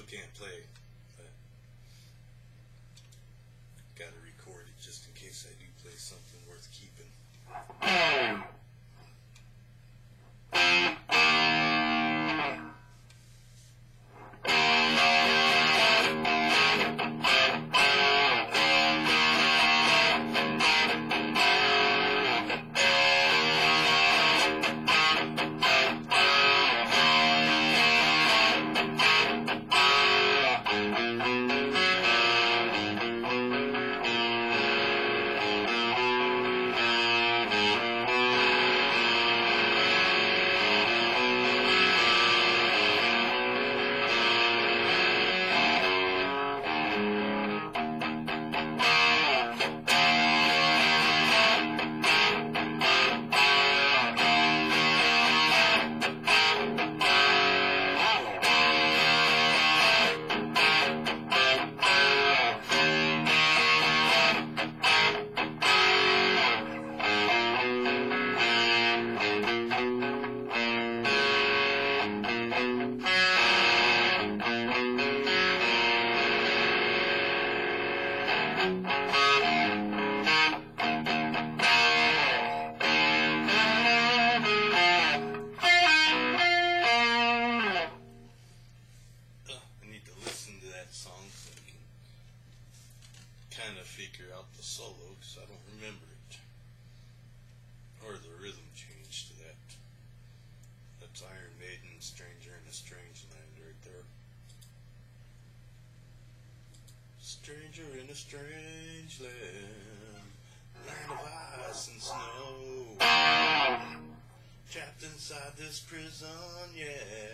still can't play, but gotta record it just in case I do play something worth keeping. Kind of figure out the solo because I don't remember it, or the rhythm change to that. That's Iron Maiden, Stranger in a Strange Land right there. Stranger in a strange land, land of ice and snow, trapped inside this prison, yeah.